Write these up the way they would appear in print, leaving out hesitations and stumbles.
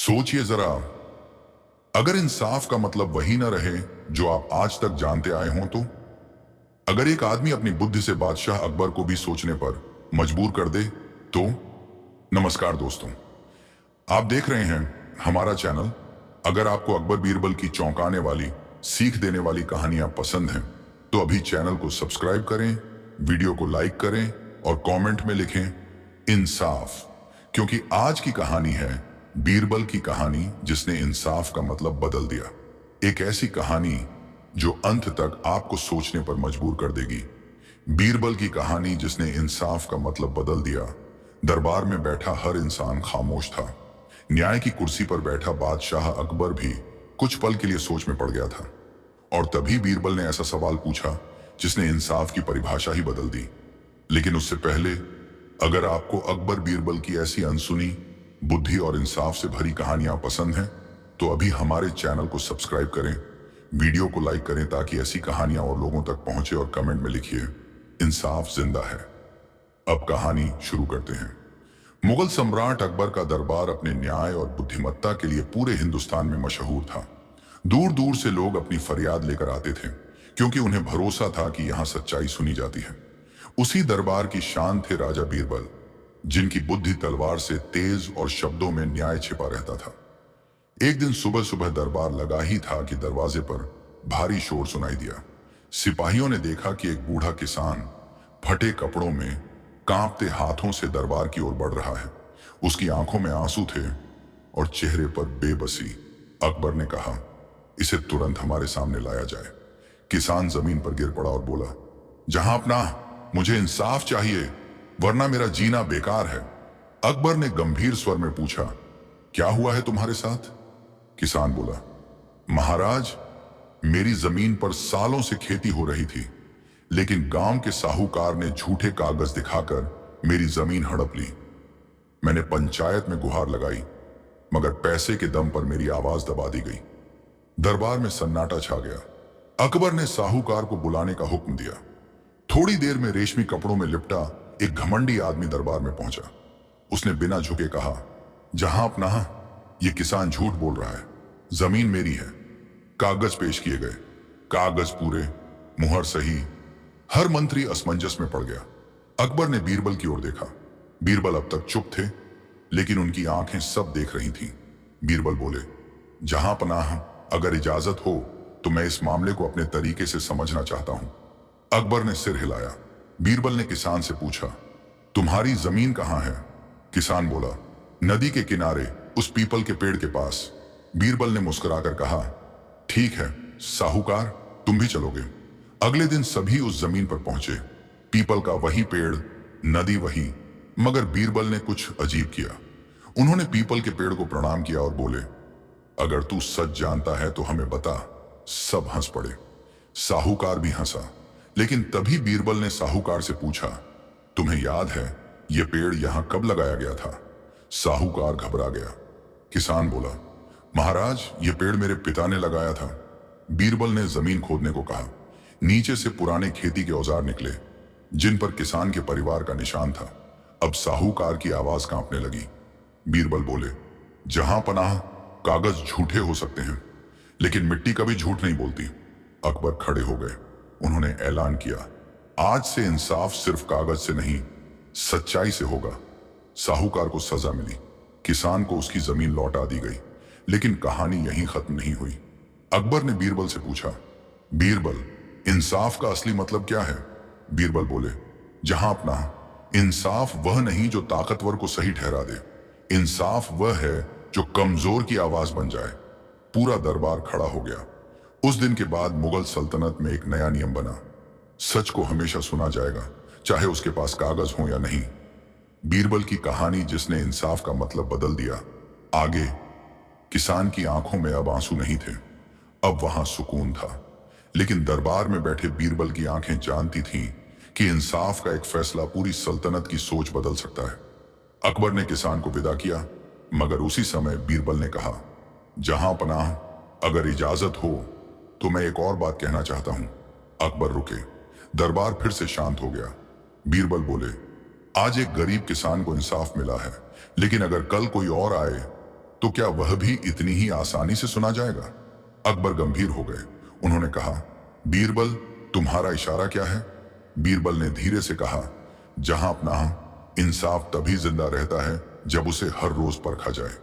सोचिए जरा, अगर इंसाफ का मतलब वही ना रहे जो आप आज तक जानते आए हों तो? अगर एक आदमी अपनी बुद्धि से बादशाह अकबर को भी सोचने पर मजबूर कर दे तो? नमस्कार दोस्तों, आप देख रहे हैं हमारा चैनल। अगर आपको अकबर बीरबल की चौंकाने वाली, सीख देने वाली कहानियां पसंद हैं तो अभी चैनल को सब्सक्राइब करें, वीडियो को लाइक करें और कमेंट में लिखें इंसाफ, क्योंकि आज की कहानी है बीरबल की कहानी जिसने इंसाफ का मतलब बदल दिया। एक ऐसी कहानी जो अंत तक आपको सोचने पर मजबूर कर देगी। बीरबल की कहानी जिसने इंसाफ का मतलब बदल दिया। दरबार में बैठा हर इंसान खामोश था। न्याय की कुर्सी पर बैठा बादशाह अकबर भी कुछ पल के लिए सोच में पड़ गया था। और तभी बीरबल ने ऐसा सवाल पूछा जिसने इंसाफ की परिभाषा ही बदल दी। लेकिन उससे पहले, अगर आपको अकबर बीरबल की ऐसी अनसुनी, बुद्धि और इंसाफ से भरी कहानियां पसंद हैं तो अभी हमारे चैनल को सब्सक्राइब करें, वीडियो को लाइक करें ताकि ऐसी कहानियां और लोगों तक पहुंचे, और कमेंट में लिखिए इंसाफ जिंदा है। अब कहानी शुरू करते हैं। मुगल सम्राट अकबर का दरबार अपने न्याय और बुद्धिमत्ता के लिए पूरे हिंदुस्तान में मशहूर था। दूर दूर से लोग अपनी फरियाद लेकर आते थे क्योंकि उन्हें भरोसा था कि यहां सच्चाई सुनी जाती है। उसी दरबार की शान थे राजा बीरबल, जिनकी बुद्धि तलवार से तेज और शब्दों में न्याय छिपा रहता था। एक दिन सुबह सुबह दरबार लगा ही था कि दरवाजे पर भारी शोर सुनाई दिया। सिपाहियों ने देखा कि एक बूढ़ा किसान फटे कपड़ों में कांपते हाथों से दरबार की ओर बढ़ रहा है। उसकी आंखों में आंसू थे और चेहरे पर बेबसी। अकबर ने कहा, इसे तुरंत हमारे सामने लाया जाए। किसान जमीन पर गिर पड़ा और बोला, जहां अपना, मुझे इंसाफ चाहिए वरना मेरा जीना बेकार है। अकबर ने गंभीर स्वर में पूछा, क्या हुआ है तुम्हारे साथ? किसान बोला, महाराज, मेरी जमीन पर सालों से खेती हो रही थी, लेकिन गांव के साहूकार ने झूठे कागज दिखाकर मेरी जमीन हड़प ली। मैंने पंचायत में गुहार लगाई, मगर पैसे के दम पर मेरी आवाज दबा दी गई। दरबार में सन्नाटा छा गया। अकबर ने साहूकार को बुलाने का हुक्म दिया। थोड़ी देर में रेशमी कपड़ों में लिपटा एक घमंडी आदमी दरबार में पहुंचा। उसने बिना झुके कहा, जहां अपना, ये किसान झूठ बोल रहा है। जमीन मेरी है। कागज पेश किए गए, कागज पूरे, मुहर सही। हर मंत्री असमंजस में पड़ गया। अकबर ने बीरबल की ओर देखा। बीरबल अब तक चुप थे, लेकिन उनकी आंखें सब देख रही थीं। बीरबल बोले, जहां पनाह, अगर इजाजत हो तो मैं इस मामले को अपने तरीके से समझना चाहता हूं। अकबर ने सिर हिलाया। बीरबल ने किसान से पूछा, तुम्हारी जमीन कहां है? किसान बोला, नदी के किनारे, उस पीपल के पेड़ के पास। बीरबल ने मुस्कुराकर कहा, ठीक है साहूकार, तुम भी चलोगे। अगले दिन सभी उस जमीन पर पहुंचे। पीपल का वही पेड़, नदी वही, मगर बीरबल ने कुछ अजीब किया। उन्होंने पीपल के पेड़ को प्रणाम किया और बोले, अगर तू सच जानता है तो हमें बता। सब हंस पड़े। साहूकार भी हंसा। लेकिन तभी बीरबल ने साहूकार से पूछा, तुम्हें याद है यह पेड़ यहां कब लगाया गया था? साहूकार घबरा गया। किसान बोला, महाराज, यह पेड़ मेरे पिता ने लगाया था। बीरबल ने जमीन खोदने को कहा। नीचे से पुराने खेती के औजार निकले, जिन पर किसान के परिवार का निशान था। अब साहूकार की आवाज कांपने लगी। बीरबल बोले, जहां पनाह, कागज झूठे हो सकते हैं, लेकिन मिट्टी कभी झूठ नहीं बोलती। अकबर खड़े हो गए। उन्होंने ऐलान किया, आज से इंसाफ सिर्फ कागज से नहीं, सच्चाई से होगा। साहूकार को सजा मिली। किसान को उसकी जमीन लौटा दी गई। लेकिन कहानी यहीं खत्म नहीं हुई। अकबर ने बीरबल से पूछा, बीरबल, इंसाफ का असली मतलब क्या है? बीरबल बोले, जहां अपना, इंसाफ वह नहीं जो ताकतवर को सही ठहरा दे। इंसाफ वह है जो कमजोर की आवाज बन जाए। पूरा दरबार खड़ा हो गया। उस दिन के बाद मुगल सल्तनत में एक नया नियम बना, सच को हमेशा सुना जाएगा, चाहे उसके पास कागज हो या नहीं। बीरबल की कहानी जिसने इंसाफ का मतलब बदल दिया। आगे किसान की आंखों में अब आंसू नहीं थे, अब वहां सुकून था। लेकिन दरबार में बैठे बीरबल की आंखें जानती थीं कि इंसाफ का एक फैसला पूरी सल्तनत की सोच बदल सकता है। अकबर ने किसान को विदा किया, मगर उसी समय बीरबल ने कहा, जहां पनाह, अगर इजाजत हो तो मैं एक और बात कहना चाहता हूं। अकबर रुके। दरबार फिर से शांत हो गया। बीरबल बोले, आज एक गरीब किसान को इंसाफ मिला है, लेकिन अगर कल कोई और आए तो क्या वह भी इतनी ही आसानी से सुना जाएगा? अकबर गंभीर हो गए। उन्होंने कहा, बीरबल, तुम्हारा इशारा क्या है? बीरबल ने धीरे से कहा, जहां अपना इंसाफ तभी जिंदा रहता है जब उसे हर रोज परखा जाए।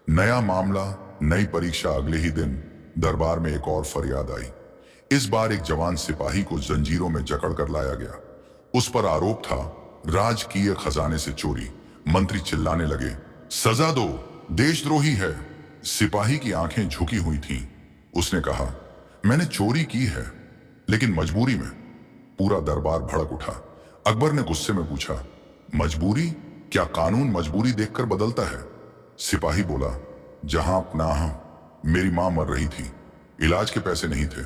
नया मामला, नई परीक्षा। अगले ही दिन दरबार में एक और फरियाद आई। इस बार एक जवान सिपाही को जंजीरों में जकड़ कर लाया गया। उस पर आरोप था राजकीय खजाने से चोरी। मंत्री चिल्लाने लगे, सजा दो, देशद्रोही है। सिपाही की आंखें झुकी हुई थीं। उसने कहा, मैंने चोरी की है, लेकिन मजबूरी में। पूरा दरबार भड़क उठा। अकबर ने गुस्से में पूछा, मजबूरी? क्या कानून मजबूरी देखकर बदलता है? सिपाही बोला, जहां अपना मेरी मां मर रही थी, इलाज के पैसे नहीं थे।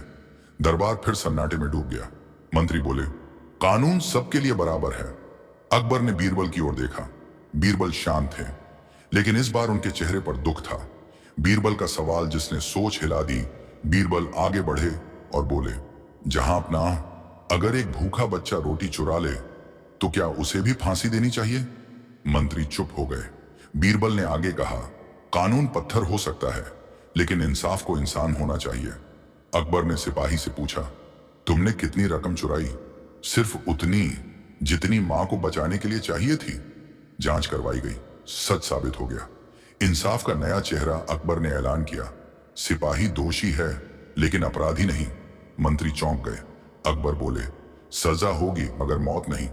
दरबार फिर सन्नाटे में डूब गया। मंत्री बोले, कानून सबके लिए बराबर है। अकबर ने बीरबल की ओर देखा। बीरबल शांत थे, लेकिन इस बार उनके चेहरे पर दुख था। बीरबल का सवाल जिसने सोच हिला दी। बीरबल आगे बढ़े और बोले, जहां अपना, अगर एक भूखा बच्चा रोटी चुरा ले तो क्या उसे भी फांसी देनी चाहिए? मंत्री चुप हो गए। बीरबल ने आगे कहा, कानून पत्थर हो सकता है, लेकिन इंसाफ को इंसान होना चाहिए। अकबर ने सिपाही से पूछा, तुमने कितनी रकम चुराई? सिर्फ उतनी जितनी मां को बचाने के लिए चाहिए थी। जांच करवाई गई, सच साबित हो गया। इंसाफ का नया चेहरा। अकबर ने ऐलान किया, सिपाही दोषी है, लेकिन अपराधी नहीं। मंत्री चौंक गए। अकबर बोले, सजा होगी मगर मौत नहीं।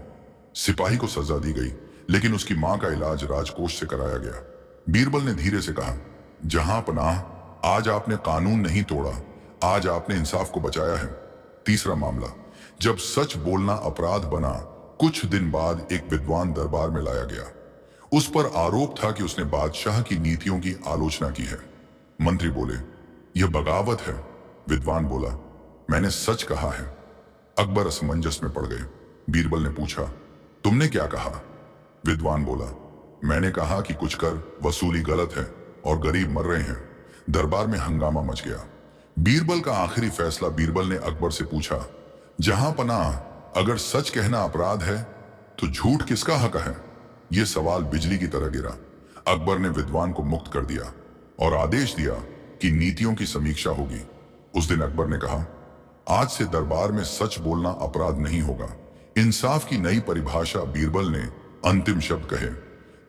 सिपाही को सजा दी गई, लेकिन उसकी मां का इलाज राजकोष से कराया गया। बीरबल ने धीरे से कहा, जहां पनाह, आज आपने कानून नहीं तोड़ा, आज आपने इंसाफ को बचाया है। तीसरा मामला, जब सच बोलना अपराध बना, कुछ दिन बाद एक विद्वान दरबार में लाया गया। उस पर आरोप था कि उसने बादशाह की नीतियों की आलोचना की है। मंत्री बोले, यह बगावत है। विद्वान बोला, मैंने सच कहा है। अकबर असमंजस में पड़ गए। बीरबल ने पूछा, तुमने क्या कहा? विद्वान बोला, मैंने कहा कि कुछ कर वसूली गलत है और गरीब मर रहे हैं। दरबार में हंगामा मच गया। बीरबल का आखिरी फैसला। बीरबल ने अकबर से पूछा, जहां पनाह, अगर सच कहना अपराध है तो झूठ किसका हक है? यह सवाल बिजली की तरह गिरा। अकबर ने विद्वान को मुक्त कर दिया और आदेश दिया कि नीतियों की समीक्षा होगी। उस दिन अकबर ने कहा, आज से दरबार में सच बोलना अपराध नहीं होगा। इंसाफ की नई परिभाषा। बीरबल ने अंतिम शब्द कहे,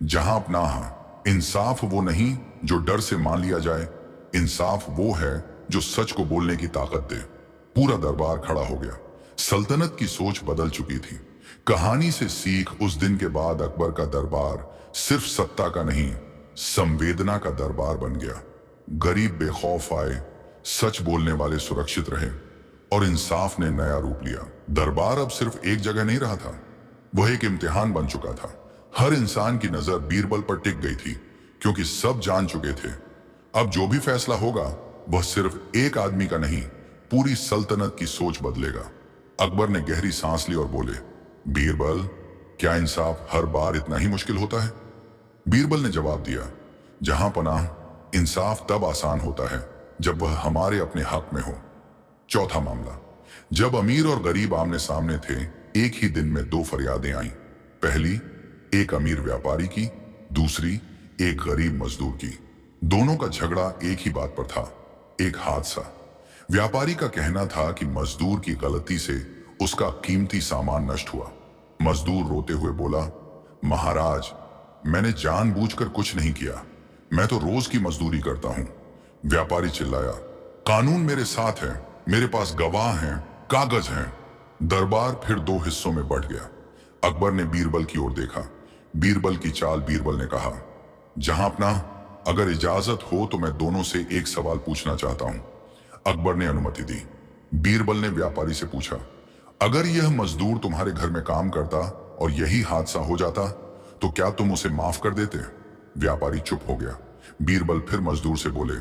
जहां अपना, इंसाफ वो नहीं जो डर से मान लिया जाए, इंसाफ वो है जो सच को बोलने की ताकत दे। पूरा दरबार खड़ा हो गया। सल्तनत की सोच बदल चुकी थी। कहानी से सीख। उस दिन के बाद अकबर का दरबार सिर्फ सत्ता का नहीं, संवेदना का दरबार बन गया। गरीब बेखौफ आए, सच बोलने वाले सुरक्षित रहे और इंसाफ ने नया रूप लिया। दरबार अब सिर्फ एक जगह नहीं रहा था, वह एक इम्तिहान बन चुका था। हर इंसान की नजर बीरबल पर टिक गई थी, क्योंकि सब जान चुके थे अब जो भी फैसला होगा वह सिर्फ एक आदमी का नहीं, पूरी सल्तनत की सोच बदलेगा। अकबर ने गहरी सांस ली और बोले, बीरबल, क्या इंसाफ हर बार इतना ही मुश्किल होता है? बीरबल ने जवाब दिया, जहां पनाह, इंसाफ तब आसान होता है जब वह हमारे अपने हक में हो। चौथा मामला, जब अमीर और गरीब आमने सामने थे, एक ही दिन में दो फरियादें आईं। पहली एक अमीर व्यापारी की, दूसरी एक गरीब मजदूर की। दोनों का झगड़ा एक ही बात पर था, एक हादसा। व्यापारी का कहना था कि मजदूर की गलती से उसका कीमती सामान नष्ट हुआ। मजदूर रोते हुए बोला, महाराज, मैंने जानबूझकर कुछ नहीं किया, मैं तो रोज की मजदूरी करता हूं। व्यापारी चिल्लाया, कानून मेरे साथ है, मेरे पास गवाह हैं, कागज हैं। दरबार फिर दो हिस्सों में बढ़ गया। अकबर ने बीरबल की ओर देखा। बीरबल की चाल। बीरबल ने कहा, जहां अपना, अगर इजाजत हो तो मैं दोनों से एक सवाल पूछना चाहता हूं। अकबर ने अनुमति दी। बीरबल ने व्यापारी से पूछा, अगर यह मजदूर तुम्हारे घर में काम करता और यही हादसा हो जाता तो क्या तुम उसे माफ कर देते? व्यापारी चुप हो गया। बीरबल फिर मजदूर से बोले,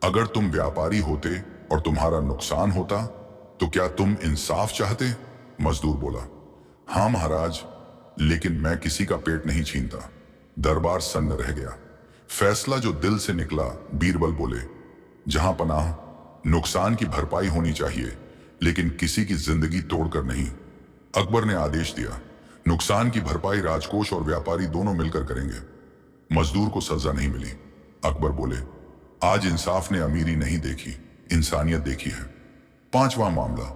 अगर तुम व्यापारी होते और तुम्हारा नुकसान होता तो क्या तुम इंसाफ चाहते? मजदूर बोला, हां महाराज, लेकिन मैं किसी का पेट नहीं छीनता। दरबार सन्न रह गया। फैसला जो दिल से निकला। बीरबल बोले, जहां पनाह, नुकसान की भरपाई होनी चाहिए, लेकिन किसी की जिंदगी तोड़कर नहीं। अकबर ने आदेश दिया, नुकसान की भरपाई राजकोष और व्यापारी दोनों मिलकर करेंगे। मजदूर को सजा नहीं मिली। अकबर बोले, आज इंसाफ ने अमीरी नहीं देखी, इंसानियत देखी है। पांचवा मामला,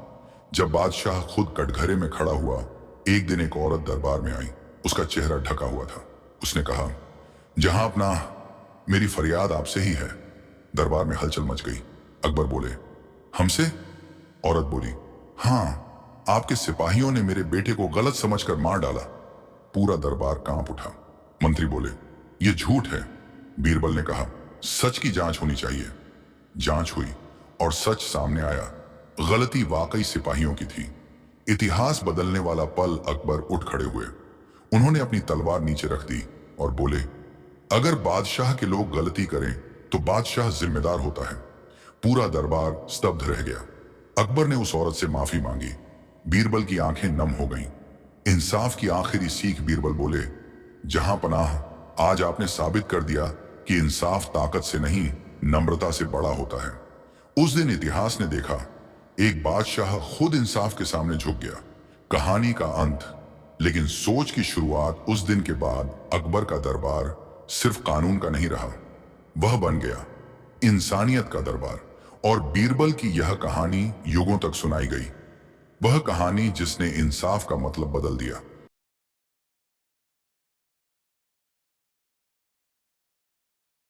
जब बादशाह खुद कटघरे में खड़ा हुआ, एक दिन एक औरत दरबार में आई। उसका चेहरा ढका हुआ था। उसने कहा, जहां अपना, मेरी फरियाद आपसे ही है। दरबार में हलचल मच गई। अकबर बोले, हमसे? औरत बोली, हाँ, आपके सिपाहियों ने मेरे बेटे को गलत समझकर मार डाला। पूरा दरबार कांप उठा। मंत्री बोले, यह झूठ है। बीरबल ने कहा, सच की जांच होनी चाहिए। जांच हुई और सच सामने आया। गलती वाकई सिपाहियों की थी। इतिहास बदलने वाला पल। अकबर उठ खड़े हुए। उन्होंने अपनी तलवार नीचे रख दी और बोले, अगर बादशाह के लोग गलती करें तो बादशाह जिम्मेदार होता है। पूरा दरबार स्तब्ध रह गया। अकबर ने उस औरत से माफी मांगी। बीरबल की आंखें नम हो गईं। इंसाफ की आखिरी सीख। बीरबल बोले, जहां पनाह, आज आपने साबित कर दिया कि इंसाफ ताकत से नहीं, नम्रता से बड़ा होता है। उस दिन इतिहास ने देखा, एक बादशाह खुद इंसाफ के सामने झुक गया। कहानी का अंत, लेकिन सोच की शुरुआत। उस दिन के बाद अकबर का दरबार सिर्फ कानून का नहीं रहा, वह बन गया इंसानियत का दरबार। और बीरबल की यह कहानी युगों तक सुनाई गई। वह कहानी जिसने इंसाफ का मतलब बदल दिया।